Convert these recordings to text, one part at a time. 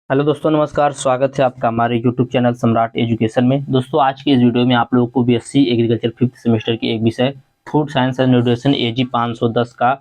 Hello दोस्तों, नमस्कार। स्वागत है आपका हमारे यूट्यूब चैनल सम्राट एजुकेशन में। दोस्तों, आज की इस वीडियो में आप लोगों को बीएससी एग्रीकल्चर फिफ्थ सेमेस्टर की एक विषय फूड साइंस एंड न्यूट्रिशन एजी 510 का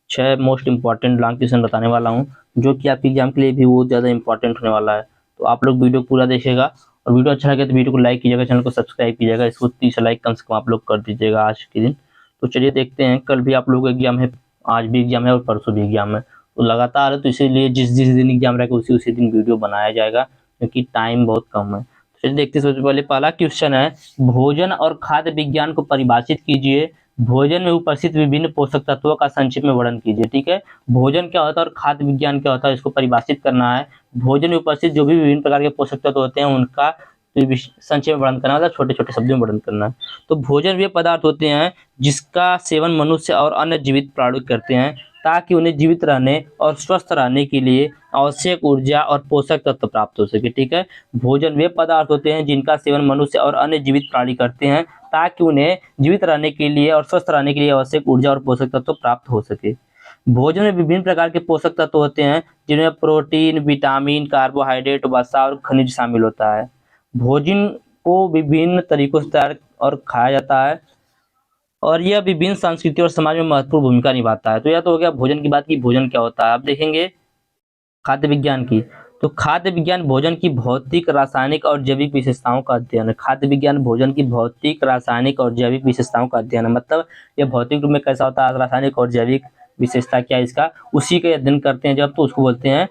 6 मोस्ट इंपॉर्टेंट लॉन्ग क्वेश्चन बताने वाला हूं, जो कि आपके एग्जाम के लिए भी बहुत ज़्यादा इंपॉर्टेंट होने वाला है। तो आप लोग वीडियो पूरा देखिएगा और वीडियो अच्छा लगे तो वीडियो को लाइक कीजिएगा, चैनल को सब्सक्राइब कीजिएगा। इसको 30 लाइक कम से कम आप लोग कर दीजिएगा आज के दिन। तो चलिए देखते हैं। कल भी आप लोगों का एग्जाम है, आज भी एग्जाम है और परसों भी एग्जाम है, तो लगातार है। तो इसीलिए जिस जिस दिन एग्जाम रहेगा उसी उसी दिन वीडियो बनाया जाएगा, क्योंकि टाइम बहुत कम है। तो चलिए देखते हैं। सबसे पहले पहला क्वेश्चन है, भोजन और खाद्य विज्ञान को परिभाषित कीजिए। भोजन में उपस्थित विभिन्न पोषक तत्वों का संक्षिप्त में वर्णन कीजिए। ठीक है, भोजन क्या होता है और खाद्य विज्ञान क्या होता है, इसको परिभाषित करना है। भोजन में उपस्थित जो भी विभिन्न प्रकार के पोषक तत्व होते हैं उनका संक्षेप में वर्णन करना, मतलब छोटे छोटे शब्दों में वर्णन करना है। तो भोजन वे पदार्थ होते हैं जिसका सेवन मनुष्य और अन्य जीवित प्राणी करते हैं, ताकि उन्हें जीवित रहने और स्वस्थ रहने के लिए आवश्यक ऊर्जा और पोषक तत्व प्राप्त हो सके। ठीक है, भोजन वे पदार्थ होते हैं जिनका सेवन मनुष्य और अन्य जीवित प्राणी करते हैं, ताकि उन्हें जीवित रहने के लिए और स्वस्थ रहने के लिए आवश्यक ऊर्जा और पोषक तत्व प्राप्त हो सके। भोजन में विभिन्न प्रकार के पोषक तत्व होते हैं, जिनमें प्रोटीन, विटामिन, कार्बोहाइड्रेट, वसा और खनिज शामिल होता है। भोजन को विभिन्न तरीकों से तैयार और खाया जाता है, और यह विभिन्न संस्कृति और समाज में महत्वपूर्ण भूमिका निभाता है। तो यह तो हो गया भोजन की बात की भोजन क्या होता है। अब देखेंगे खाद्य विज्ञान की। तो खाद्य विज्ञान भोजन की भौतिक, रासायनिक और जैविक विशेषताओं का अध्ययन है। खाद्य विज्ञान भोजन की भौतिक, रासायनिक और जैविक विशेषताओं का अध्ययन है। मतलब यह भौतिक रूप में कैसा होता है, रासायनिक और जैविक विशेषता क्या है इसका, उसी का अध्ययन करते हैं जब, तो उसको बोलते हैं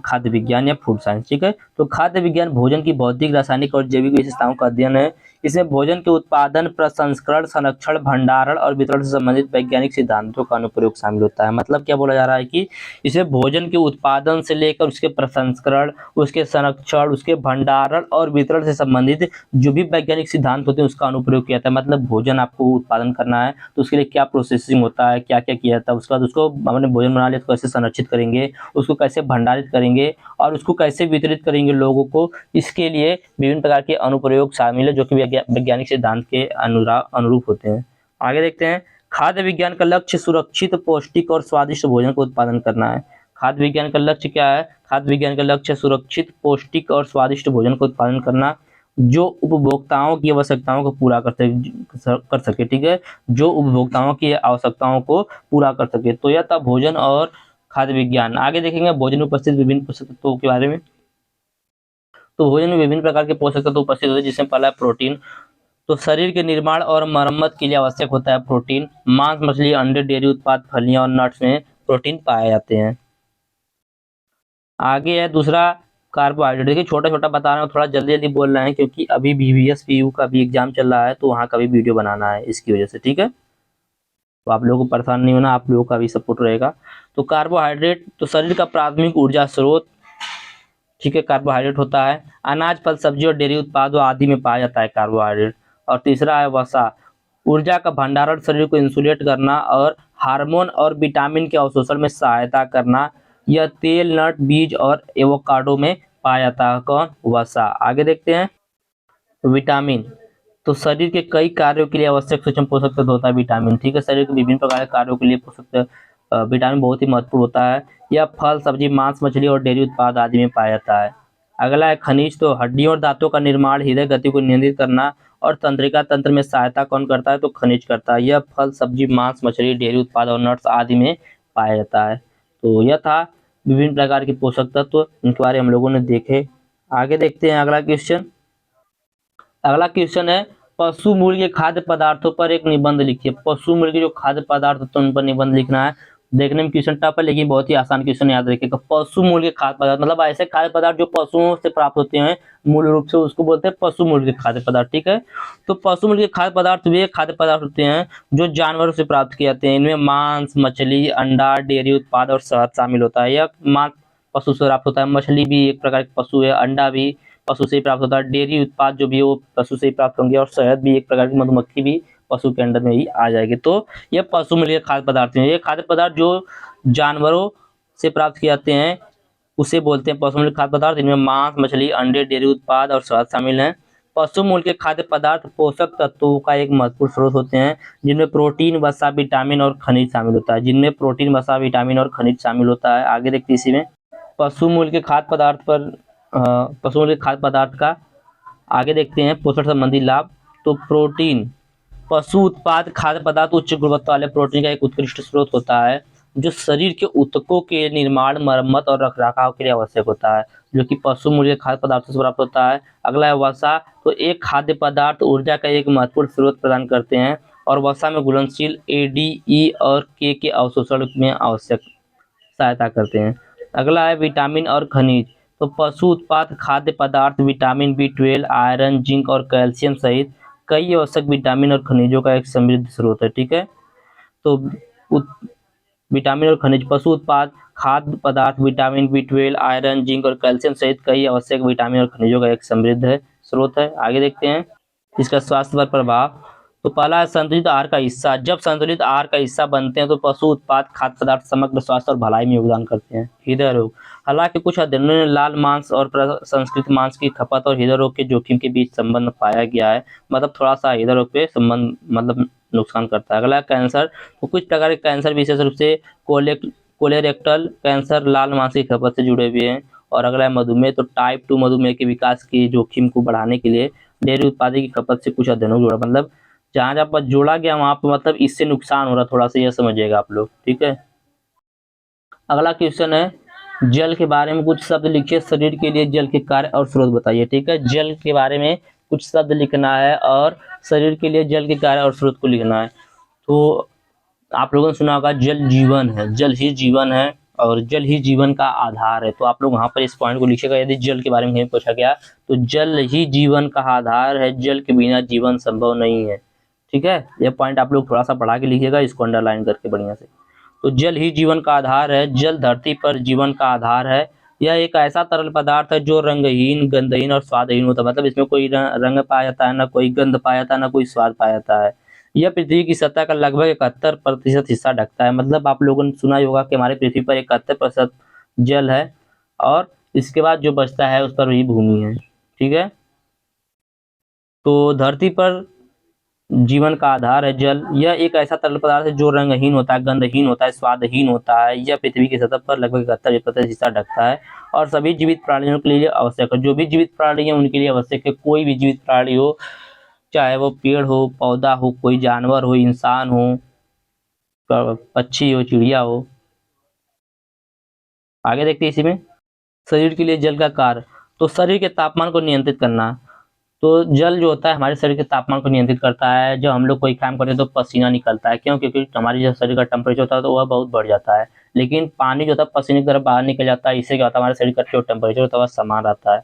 खाद्य विज्ञान या फूड साइंस। ठीक है, तो खाद्य विज्ञान भोजन की भौतिक, रासायनिक और जैविक विशेषताओं का अध्ययन है। इसमें भोजन के उत्पादन, प्रसंस्करण, संरक्षण, भंडारण और वितरण से संबंधित वैज्ञानिक सिद्धांतों का अनुप्रयोग शामिल होता है। मतलब क्या बोला जा रहा है कि इसमें भोजन के उत्पादन से लेकर उसके प्रसंस्करण, उसके संरक्षण, उसके भंडारण और वितरण से संबंधित जो भी वैज्ञानिक सिद्धांत होते हैं उसका अनुप्रयोग किया जाता है। मतलब भोजन आपको उत्पादन करना है तो उसके लिए क्या प्रोसेसिंग होता है, क्या क्या किया जाता है, उसके बाद उसको हमने भोजन बना लिया तो कैसे संरक्षित करेंगे, उसको कैसे भंडारित करेंगे और उसको कैसे वितरित करेंगे लोगों को, इसके लिए विभिन्न प्रकार के अनुप्रयोग शामिल है, जो कि वैज्ञानिक सिद्धांत के अनुरूप होते हैं। आगे देखते हैं। खाद्य विज्ञान का लक्ष्य सुरक्षित, पौष्टिक और स्वादिष्ट भोजन का उत्पादन करना है। खाद्य विज्ञान का लक्ष्य क्या है? खाद्य विज्ञान का लक्ष्य सुरक्षित, पौष्टिक और स्वादिष्ट भोजन का उत्पादन करना, जो उपभोक्ताओं की आवश्यकताओं को पूरा कर सके। ठीक है, जो उपभोक्ताओं की आवश्यकताओं को पूरा कर सके। तो यह था भोजन और खाद्य विज्ञान। आगे देखेंगे भोजन में उपस्थित विभिन्न पोषक तत्वों के बारे में। तो भोजन में विभिन्न प्रकार के पोषक तत्व उपस्थित होते हैं, जिसमें पहला है प्रोटीन। तो शरीर के निर्माण और मरम्मत के लिए आवश्यक होता है प्रोटीन। मांस, मछली, अंडे, डेयरी उत्पाद, फलियां और नट्स में प्रोटीन पाए जाते हैं। आगे है दूसरा कार्बोहाइड्रेट। देखिए छोटा छोटा बता रहा हूँ, थोड़ा जल्दी जल्दी बोल रहे हैं, क्योंकि अभी बीवीएस पीयू का भी एग्जाम चल रहा है, तो वहाँ का भी वीडियो बनाना है इसकी वजह से। ठीक है, तो आप लोगों को परेशान नहीं होना, आप लोगों का भी सपोर्ट रहेगा। तो कार्बोहाइड्रेट तो शरीर का प्राथमिक ऊर्जा स्रोत, ठीक है, कार्बोहाइड्रेट होता है। अनाज, फल, सब्जी और डेयरी उत्पादों आदि में पाया जाता है कार्बोहाइड्रेट। और तीसरा है वसा, ऊर्जा का भंडारण, शरीर को इंसुलेट करना और हार्मोन और विटामिन के अवशोषण में सहायता करना। यह तेल, नट, बीज और एवोकाडो में पाया जाता है। कौन? वसा। आगे देखते हैं। विटामिन तो शरीर के कई कार्यों के लिए आवश्यक सूक्ष्म पोषक तत्व होता है विटामिन। ठीक है, शरीर के विभिन्न प्रकार के कार्यों के लिए पोषक विटामिन बहुत ही महत्वपूर्ण होता है। यह फल, सब्जी, मांस, मछली और डेयरी उत्पाद आदि में पाया जाता है। अगला है खनिज। तो हड्डियों और दांतों का निर्माण, हृदय गति को नियंत्रित करना और तंत्रिका तंत्र में सहायता कौन करता है? तो खनिज करता है। यह फल, सब्जी, मांस, मछली, डेयरी उत्पाद और नट्स आदि में पाया जाता है। तो यह था विभिन्न प्रकार के पोषक तत्व, इनके बारे में हम लोगों ने देखे। आगे देखते हैं अगला क्वेश्चन। अगला क्वेश्चन है, पशु मूल के खाद्य पदार्थों पर एक निबंध लिखिए। पशु मूल के जो खाद्य पदार्थ होते हैं उन पर निबंध लिखना है। देखने में क्वेश्चन टफ है, लेकिन बहुत ही आसान क्वेश्चन, याद रखिएगा। पशु मूल के खाद्य पदार्थ मतलब ऐसे खाद्य पदार्थ जो पशुओं से प्राप्त होते हैं मूल रूप से, उसको बोलते हैं पशु मूल के खाद्य पदार्थ। ठीक है, तो पशु मूल के खाद्य पदार्थ वे खाद्य पदार्थ होते हैं जो जानवरों से प्राप्त किए जाते हैं। इनमें मांस, मछली, अंडा, डेयरी उत्पाद और शहद शामिल होता है। यह मांस पशु से प्राप्त होता है, मछली भी एक प्रकार का पशु है, अंडा भी पशु से ही प्राप्त होता है, डेयरी उत्पाद जो भी है वो पशु से ही प्राप्त होंगे, और शहद भी एक प्रकार की मधुमक्खी भी पशु के अंडर में ही आ जाएगी। तो ये पशु मूल के खाद्य पदार्थ हैं। ये खाद्य पदार्थ जो जानवरों से प्राप्त किए जाते हैं उसे बोलते हैं पशु मूल के खाद्य पदार्थ। इनमें मांस, मछली, अंडे, डेयरी उत्पाद और शहद शामिल हैं। पशु मूल के खाद्य पदार्थ पोषक तत्वों का एक महत्वपूर्ण स्रोत होते हैं, जिनमें प्रोटीन, वसा, विटामिन और खनिज शामिल होता है। जिनमें प्रोटीन, वसा, विटामिन और खनिज शामिल होता है। आगे देखते हैं इसी में। पशु मूल के खाद्य पदार्थ पर पशु मूल के खाद्य पदार्थ का आगे देखते हैं पोषण संबंधी लाभ। तो प्रोटीन, पशु उत्पाद खाद्य पदार्थ उच्च गुणवत्ता वाले प्रोटीन का एक उत्कृष्ट स्रोत होता है जो शरीर के ऊतकों के निर्माण, मरम्मत और रखरखाव के लिए आवश्यक होता है, जो कि पशु मूल के खाद्य पदार्थों से प्राप्त होता है। अगला है वसा। तो एक खाद्य पदार्थ ऊर्जा का एक महत्वपूर्ण स्रोत प्रदान करते हैं और वसा में घुलनशील ए, डी, ई और के अवशोषण में आवश्यक सहायता करते हैं। अगला है विटामिन और खनिज। तो पशु उत्पाद खाद्य पदार्थ विटामिन B12, आयरन, जिंक और कैल्शियम सहित कई आवश्यक विटामिन और खनिजों का एक समृद्ध स्रोत है। ठीक है, तो विटामिन और खनिज, पशु उत्पाद खाद्य पदार्थ विटामिन B12, आयरन, जिंक और कैल्शियम सहित कई आवश्यक विटामिन और खनिजों का एक समृद्ध स्रोत है। आगे देखते हैं इसका स्वास्थ्य पर प्रभाव। तो पहला है संतुलित आहार का हिस्सा। जब संतुलित आहार का हिस्सा बनते हैं तो पशु उत्पाद खाद्य पदार्थ समग्र स्वास्थ्य और भलाई में योगदान करते हैं। हृदय रोग, हालांकि कुछ अध्ययनों ने लाल मांस और प्रसंस्कृत मांस की खपत और हृदय रोग के जोखिम के बीच संबंध पाया गया है, मतलब थोड़ा सा हृदय रोग पे संबंध मतलब नुकसान करता है। अगला कैंसर। तो कुछ प्रकार के कैंसर विशेष रूप से कोलेरेक्टल कैंसर लाल मांस की खपत से जुड़े हुए हैं। और अगला है मधुमेह। तो टाइप 2 मधुमेह के विकास के जोखिम को बढ़ाने के लिए डेयरी उत्पाद की खपत से कुछ अध्ययनों को जोड़ा, मतलब जहां जहां पर जोड़ा गया वहां पर मतलब इससे नुकसान हो रहा, थोड़ा सा यह समझिएगा आप लोग। ठीक है, अगला क्वेश्चन है जल के बारे में कुछ शब्द लिखिए, शरीर के लिए जल के कार्य और स्रोत बताइए। ठीक है, जल के बारे में कुछ शब्द लिखना है और शरीर के लिए जल के कार्य और स्रोत को लिखना है। तो आप लोगों ने सुना होगा जल जीवन है, जल ही जीवन है और जल ही जीवन का आधार है। तो आप लोग वहां पर इस पॉइंट को लिखिएगा यदि जल के बारे में कहीं पूछा गया तो जल ही जीवन का आधार है, जल के बिना जीवन संभव नहीं है। ठीक है, यह पॉइंट आप लोग थोड़ा सा पढ़ा के लिखिएगा, इसको अंडरलाइन करके बढ़िया से। तो जल ही जीवन का आधार है, जल धरती पर जीवन का आधार है। यह एक ऐसा तरल पदार्थ है जो रंगहीन, गंधहीन और स्वादहीन होता है, मतलब इसमें कोई रंग पाया जाता है, ना कोई गंध पाया जाता है, ना कोई स्वाद पाया जाता है। यह पृथ्वी की सतह का लगभग 71% हिस्सा ढकता है, मतलब आप लोगों ने सुना ही होगा कि हमारे पृथ्वी पर 71% जल है और इसके बाद जो बचता है उस पर वही भूमि है। ठीक है, तो धरती पर जीवन का आधार है जल। यह एक ऐसा तरल पदार्थ है जो रंगहीन होता है, गंधहीन होता है, स्वादहीन होता है। यह पृथ्वी की सतह पर लगभग 71% हिस्सा ढकता है और सभी जीवित प्राणियों के लिए आवश्यक है। जो भी जीवित प्राणी है उनके लिए आवश्यक है, कोई भी जीवित प्राणी हो, चाहे वो पेड़ हो, पौधा हो, कोई जानवर हो, इंसान हो, पक्षी हो, चिड़िया हो। आगे देखते हैं इसी में शरीर के लिए जल का कार्य। तो शरीर के तापमान को नियंत्रित करना। तो जल जो होता है हमारे शरीर के तापमान को नियंत्रित करता है। जब हम लोग कोई काम करते हैं तो पसीना निकलता है, क्यों? क्योंकि हमारे जो शरीर का टेम्परेचर होता है तो वह बहुत बढ़ जाता है, लेकिन पानी जो होता है पसीने की तरफ बाहर निकल जाता है। इससे क्या होता है, हमारे शरीर का जो टेम्परेचर होता है वह समान रहता है।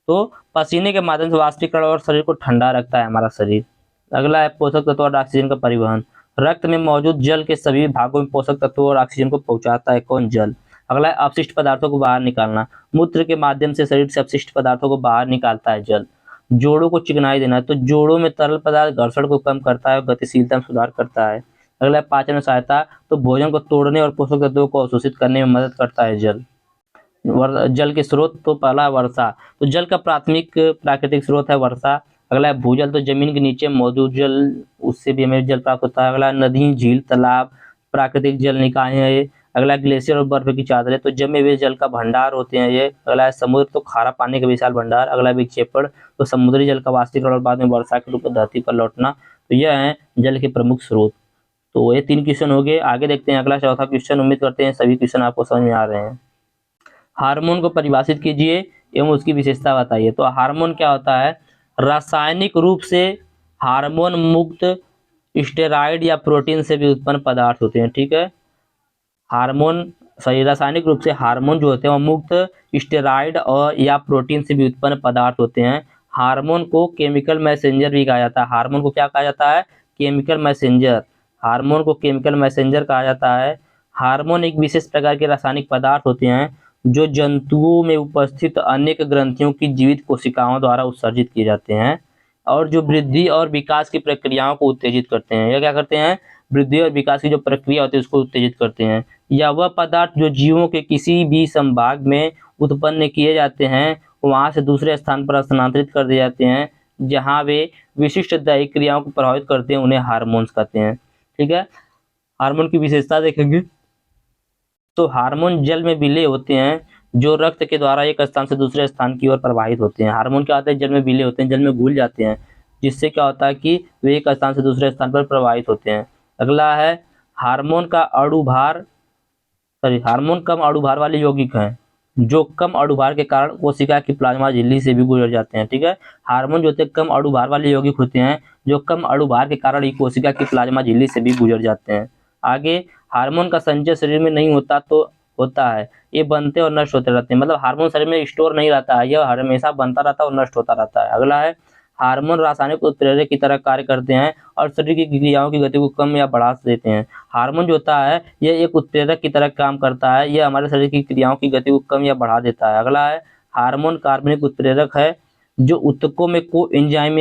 तो पसीने के माध्यम से वाष्पीकरण और शरीर को ठंडा रखता है हमारा शरीर। अगला है पोषक तत्व और ऑक्सीजन का परिवहन। रक्त में मौजूद जल के सभी भागों में पोषक तत्वों और ऑक्सीजन को पहुंचाता है कौन? जल। अगला है अपशिष्ट पदार्थों को बाहर निकालना। मूत्र के माध्यम से शरीर से अपशिष्ट पदार्थों को बाहर निकालता है जल। जोड़ों को चिकनाई देना, तो जोड़ों में तरल पदार्थ घर्षण को कम करता है और गतिशीलता में सुधार करता है। अगला है पाचन सहायता, तो भोजन को तोड़ने और पोषक तत्वों को अवशोषित करने में मदद करता है जल। जल के स्रोत, तो पहला वर्षा। तो जल का प्राथमिक प्राकृतिक स्रोत है वर्षा। अगला है भूजल, तो जमीन के नीचे मौजूद जल, उससे भी हमें जल प्राप्त होता है। अगला नदी, झील, तालाब, प्राकृतिक जल निकाय है ये। अगला ग्लेशियर और बर्फ की चादरें, तो जमे हुए जल का भंडार होते हैं ये। अगला है समुद्र, तो खारा पानी का विशाल भंडार। अगला विक्षेपण, तो समुद्री जल का वाष्पीकरण और बाद में वर्षा के रूप में धरती पर लौटना। तो यह है जल के प्रमुख स्रोत। तो ये 3 क्वेश्चन हो गए। आगे देखते हैं अगला चौथा क्वेश्चन। उम्मीद करते हैं सभी क्वेश्चन आपको समझ में आ रहे हैं। हार्मोन को परिभाषित कीजिए एवं उसकी विशेषता बताइए। तो हार्मोन क्या होता है? रासायनिक रूप से हार्मोन मुक्त स्टेरॉइड या प्रोटीन से भी उत्पन्न पदार्थ होते हैं। ठीक है, हार्मोन सही रासायनिक रूप से हार्मोन जो होते हैं वो मुक्त स्टेरॉइड और या प्रोटीन से भी उत्पन्न पदार्थ होते हैं। हार्मोन को केमिकल मैसेंजर भी कहा जाता है। हार्मोन को क्या कहा जाता है? Chemical messenger. हार्मोन को केमिकल मैसेंजर कहा जाता है। हार्मोन एक विशेष प्रकार के रासायनिक पदार्थ होते हैं जो जंतुओं में उपस्थित अनेक ग्रंथियों की जीवित कोशिकाओं द्वारा उत्सर्जित किए जाते हैं और जो वृद्धि और विकास की प्रक्रियाओं को उत्तेजित करते हैं। यह क्या करते हैं? वृद्धि और विकास की जो प्रक्रिया होती है उसको उत्तेजित करते हैं। या वह पदार्थ जो जीवों के किसी भी संभाग में उत्पन्न किए जाते हैं वहां से दूसरे स्थान पर स्थानांतरित कर दिए जाते हैं जहां वे विशिष्ट दैहिक क्रियाओं को प्रभावित करते हैं, उन्हें हार्मोन्स कहते हैं। ठीक है, हार्मोन की विशेषता देखेंगे तो हार्मोन जल में विलय होते हैं जो रक्त के द्वारा एक स्थान से दूसरे स्थान की ओर प्रवाहित होते हैं। हार्मोन क्या होते हैं, जल में विलय होते हैं, जल में घुल जाते हैं, जिससे क्या होता है कि वे एक स्थान से दूसरे स्थान पर प्रवाहित होते हैं। अगला है हार्मोन का अणुभार, हार्मोन कम अणुभार वाले यौगिक हैं जो कम अणुभार के कारण कोशिका की प्लाज्मा झिल्ली से भी गुजर जाते हैं। ठीक है, हार्मोन जो होते हैं कम अणुभार वाले यौगिक होते हैं जो कम अणुभार के कारण कोशिका की प्लाज्मा झिल्ली से भी गुजर जाते हैं। आगे, हार्मोन का संचय शरीर में नहीं होता तो होता है, ये बनते और नष्ट होते रहते हैं। मतलब हार्मोन शरीर में स्टोर नहीं रहता है, यह हमेशा बनता रहता है और नष्ट होता रहता है। अगला है हार्मोन रासायनिक उत्प्रेरक की तरह कार्य करते हैं और शरीर की क्रियाओं की गति को कम या बढ़ा देते हैं। हार्मोन जो होता है यह एक उत्प्रेरक की तरह काम करता है, यह हमारे शरीर की क्रियाओं की गति को कम या बढ़ा देता है। अगला है हार्मोन कार्बनिक उत्प्रेरक है जो ऊतकों में कोएंजाइम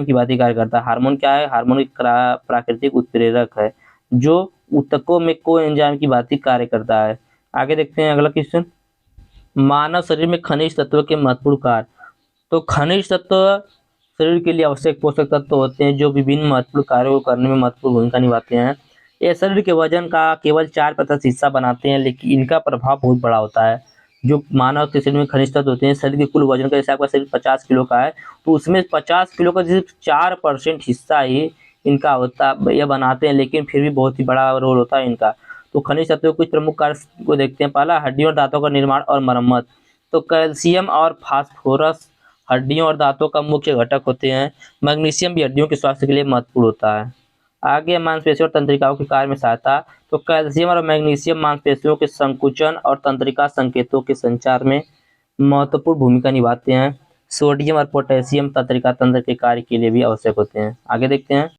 की भांति कार्य करता है। हार्मोन क्या है, हार्मोन एक प्राकृतिक उत्प्रेरक है जो ऊतकों में कोएंजाइम की भांति कार्य करता है। आगे देखते हैं अगला क्वेश्चन, मानव शरीर में खनिज तत्व के महत्वपूर्ण कार्य। तो खनिज तत्व शरीर के लिए आवश्यक पोषक तत्व होते हैं जो विभिन्न महत्वपूर्ण कार्यों को करने में महत्वपूर्ण भूमिका निभाते हैं। ये शरीर के वजन का केवल 4% हिस्सा बनाते हैं, लेकिन इनका प्रभाव बहुत बड़ा होता है। जो मानव के शरीर में खनिज तत्व होते हैं, शरीर के कुल वजन का, जैसे आपका शरीर 50 किलो का है तो उसमें 50 किलो का सिर्फ 4% हिस्सा ही इनका होता, यह बनाते हैं, लेकिन फिर भी बहुत ही बड़ा रोल होता है इनका। तो खनिज तत्व के कुछ प्रमुख कार्य को देखते हैं। पहला, हड्डियों और दांतों का निर्माण और मरम्मत। तो कैल्शियम और फास्फोरस हड्डियों और दांतों का मुख्य घटक होते हैं। मैग्नीशियम भी हड्डियों के स्वास्थ्य के लिए महत्वपूर्ण होता है। आगे, मांसपेशियों और तंत्रिकाओं के कार्य में सहायता। तो कैल्शियम और मैग्नीशियम मांसपेशियों के संकुचन और तंत्रिका संकेतों के संचार में महत्वपूर्ण भूमिका निभाते हैं। सोडियम और पोटेशियम तंत्रिका तंत्र के कार्य के लिए भी आवश्यक होते हैं। आगे देखते हैं,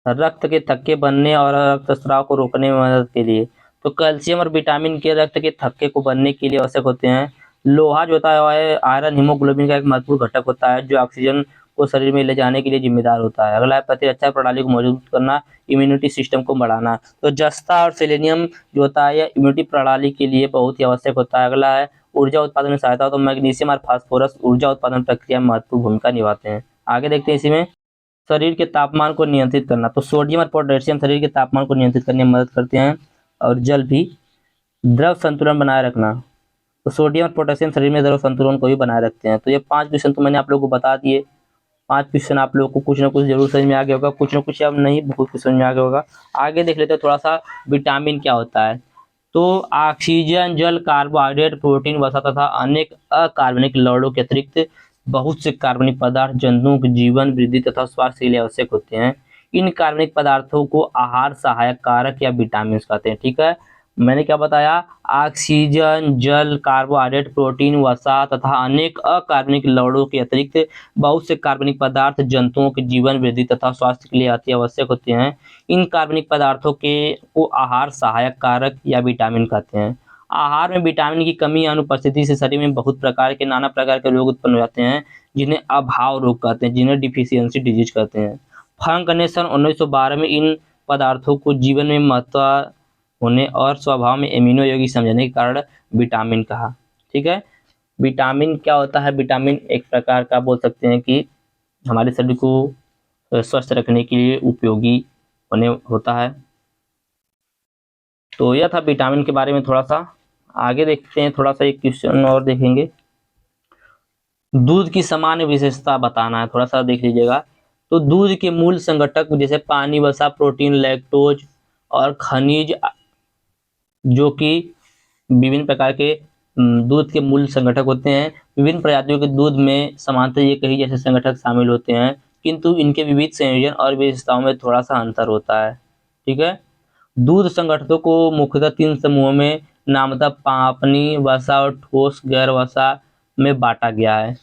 रक्त के थक्के बनने और रक्तस्राव को रोकने में मदद के लिए। तो कैल्शियम और विटामिन के रक्त के थक्के को बनने के लिए आवश्यक होते हैं। लोहा जो होता है आयरन हीमोग्लोबिन का एक महत्वपूर्ण घटक होता है जो ऑक्सीजन को शरीर में ले जाने के लिए जिम्मेदार होता है। अगला है प्रतिरक्षा प्रणाली को मजबूत करना, इम्यूनिटी सिस्टम को बढ़ाना। तो जस्ता और सेलेनियम जो होता है यह इम्यूनिटी प्रणाली के लिए बहुत ही आवश्यक होता है। अगला है ऊर्जा उत्पादन में सहायता। तो मैग्नीशियम और फास्फोरस ऊर्जा उत्पादन प्रक्रिया में महत्वपूर्ण भूमिका निभाते हैं। आगे देखते हैं इसी में, शरीर के तापमान को नियंत्रित करना। तो सोडियम और पोटेशियम शरीर के तापमान को नियंत्रित करने में मदद करते हैं। और जल भी, द्रव संतुलन बनाए रखना। तो सोडियम और पोटेशियम शरीर में द्रव संतुलन को भी बनाए रखते हैं। तो ये 5 क्वेश्चन तो मैंने आप लोगों को बता दिए। 5 क्वेश्चन आप लोगों को कुछ ना कुछ जरूर समझ में आ गया होगा, कुछ ना कुछ अब नहीं बहुत कुछ समझ में आ गया होगा। आगे देख लेते हैं थोड़ा सा विटामिन क्या होता है। तो ऑक्सीजन, जल, कार्बोहाइड्रेट, प्रोटीन, वसा तथा अनेक अकार्बनिक लवणों के अतिरिक्त बहुत से कार्बनिक पदार्थ जंतुओं के जीवन, वृद्धि तथा स्वास्थ्य के लिए आवश्यक होते हैं। इन कार्बनिक पदार्थों को आहार सहायक कारक या विटामिन कहते हैं। ठीक है, मैंने क्या बताया, ऑक्सीजन, जल, कार्बोहाइड्रेट, प्रोटीन, वसा तथा अनेक अकार्बनिक लवणों के अतिरिक्त बहुत से कार्बनिक पदार्थ जंतुओं के जीवन, वृद्धि तथा स्वास्थ्य के लिए अति आवश्यक होते हैं। इन कार्बनिक पदार्थों को आहार सहायक कारक या विटामिन कहते हैं। आहार में विटामिन की कमी या अनुपस्थिति से शरीर में बहुत प्रकार के नाना प्रकार के रोग उत्पन्न हो जाते हैं जिन्हें अभाव रोग कहते हैं, जिन्हें डिफिशियंसी डिजीज कहते हैं। फ्रैंक ने सन 1912 में इन पदार्थों को जीवन में महत्व होने और स्वभाव में एमिनो यौगिक समझने के कारण विटामिन कहा। ठीक है, विटामिन क्या होता है, विटामिन एक प्रकार का बोल सकते हैं कि हमारे शरीर को स्वस्थ रखने के लिए उपयोगी होने होता है। तो यह था विटामिन के बारे में थोड़ा सा। आगे देखते हैं, थोड़ा सा एक क्वेश्चन और देखेंगे, दूध की सामान्य विशेषता बताना है, थोड़ा सा देख लीजिएगा। तो दूध के मूल संघटक जैसे पानी, वसा, प्रोटीन, लैक्टोज और खनिज जो कि विभिन्न प्रकार के दूध के मूल संघटक होते हैं। विभिन्न प्रजातियों के दूध में समानतः ये कई जैसे संघटक शामिल होते हैं, किंतु इनके विविध संयोजन और विशेषताओं में थोड़ा सा अंतर होता है। ठीक है, दूध संघटकों को मुख्यतः 3 समूहों में नामतः पापनी, वसा और ठोस गैर वसा में बांटा गया है।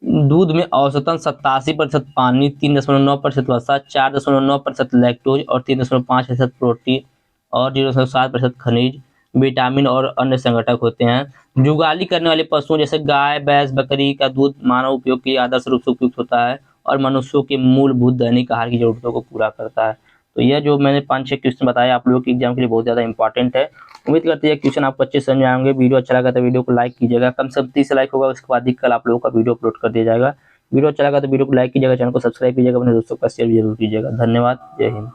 दूध में औसतन 87% पानी, 3.9% वसा, 4.9% लैक्टोज और 3.5% प्रोटीन और 0.7% खनिज, विटामिन और अन्य संघटक होते हैं। जुगाली करने वाले पशुओं जैसे गाय, भैंस, बकरी का दूध मानव उपयोग के लिए आदर्श रूप से उपयुक्त होता है और मनुष्यों के मूलभूत दैनिक आहार की जरूरतों को पूरा करता है। तो यह जो मैंने 5-6 क्वेश्चन बताया आप लोगों के एग्जाम के लिए बहुत ज़्यादा इंपॉर्टेंट है। उम्मीद करते हैं क्वेश्चन आपको अच्छे समझ में आएंगे। वीडियो अच्छा लगा तो वीडियो को लाइक कीजिएगा, कम से कम 30 लाइक होगा, उसके बाद ही कल आप लोगों का वीडियो अपलोड कर दिया जाएगा। वीडियो अच्छा लगा तो वीडियो को लाइक कीजिएगा, चैनल को सब्सक्राइब कीजिएगा, अपने दोस्तों का शेयर भी जरूर कीजिएगा। धन्यवाद, जय हिंद।